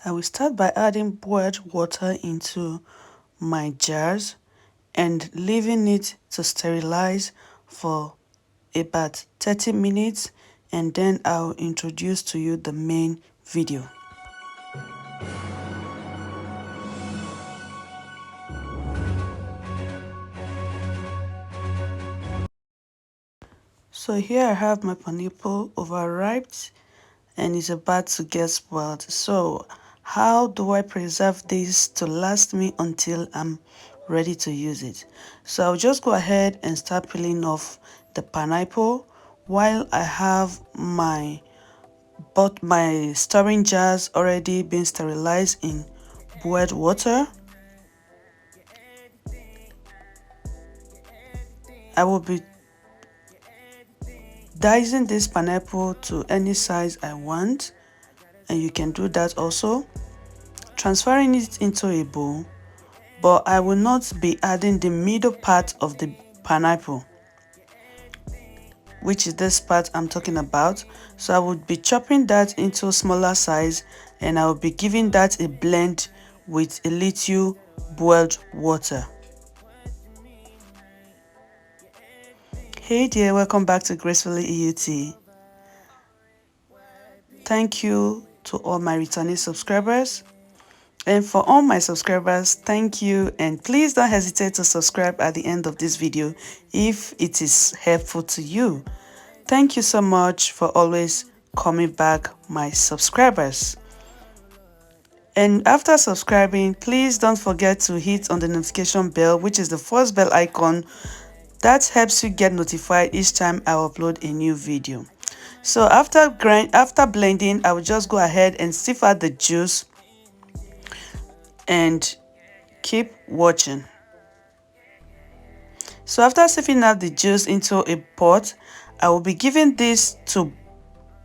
I will start by adding boiled water into my jars and leaving it to sterilize for about 30 minutes, and then I'll introduce to you the main video. So here I have my pineapple overripe and it's about to get spoiled. So how do I preserve this to last me until I'm ready to use it? So I'll just go ahead and start peeling off the pineapple while I have my storing jars already been sterilized in boiled water. I will be dicing this pineapple to any size I want, and you can do that also. Transferring it into a bowl, but I will not be adding the middle part of the pineapple, which is this part I'm talking about. So I would be chopping that into smaller size, and I will be giving that a blend with a little boiled water. Hey dear, welcome back to Gracefully Eut. Thank you to all my returning subscribers. And for all my subscribers, thank you, and please don't hesitate to subscribe at the end of this video if it is helpful to you. Thank you so much for always coming back, my subscribers. And after subscribing, please don't forget to hit on the notification bell, which is the first bell icon. That helps you get notified each time I upload a new video. So after blending, I will just go ahead and sieve out the juice and keep watching. So after sieving out the juice into a pot, I will be giving this to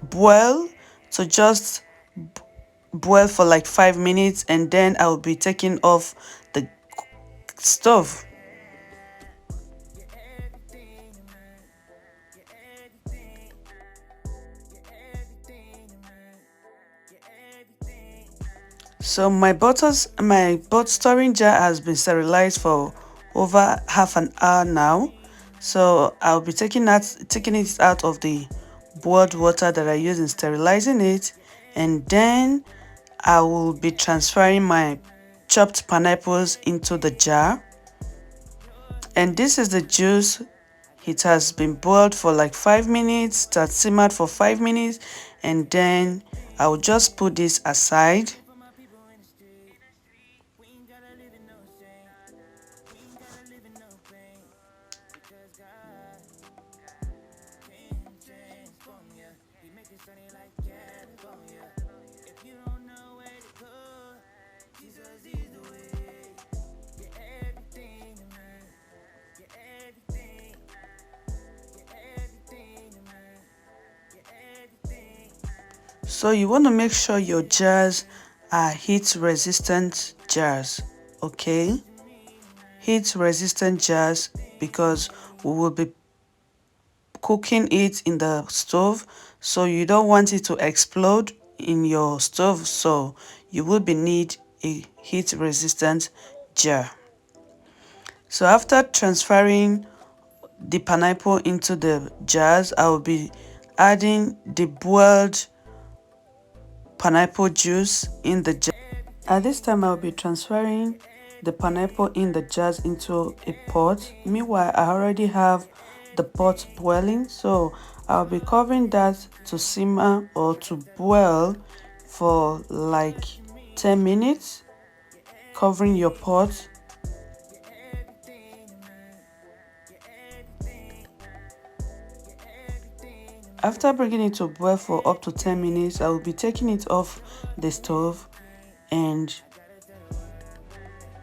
boil, to just boil for like 5 minutes, and then I will be taking off the stove. So my storing jar has been sterilized for over half an hour now. So I'll be taking it out of the boiled water that I use in sterilizing it, and then I will be transferring my chopped pineapples into the jar. And this is the juice. It has been boiled for like 5 minutes, that simmered for 5 minutes, and then I will just put this aside. So you want to make sure your jars are heat resistant jars, okay? Heat resistant jars, because we will be cooking it in the stove, so you don't want it to explode in your stove, so you will need a heat resistant jar. So after transferring the pineapple into the jars, I will be adding the boiled pineapple juice in the jar. At this time, I'll be transferring the pineapple in the jars into a pot. Meanwhile, I already have the pot boiling, so I'll be covering that to simmer or to boil for like 10 minutes, covering your pot. After bringing it to boil for up to 10 minutes, I will be taking it off the stove and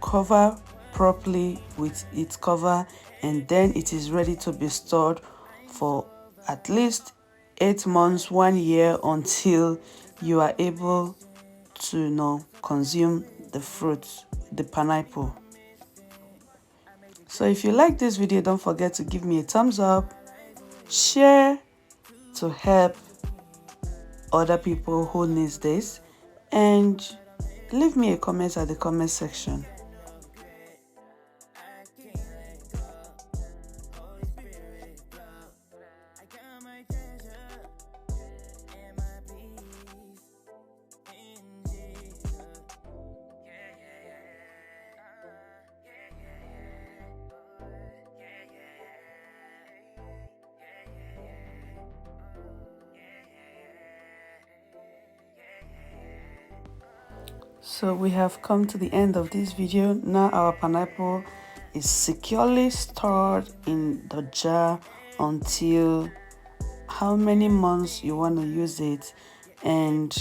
cover properly with its cover, and then it is ready to be stored for at least 8 months, 1 year, until you are able to consume the fruit, the pineapple. So if you like this video, don't forget to give me a thumbs up, share to help other people who needs this, and leave me a comment at the comment section. So we have come to the end of this video. Now our pineapple is securely stored in the jar until how many months you want to use it. And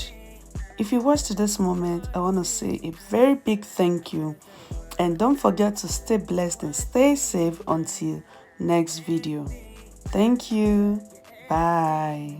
if you watched to this moment, I want to say a very big thank you. And don't forget to stay blessed and stay safe until next video. Thank you. Bye.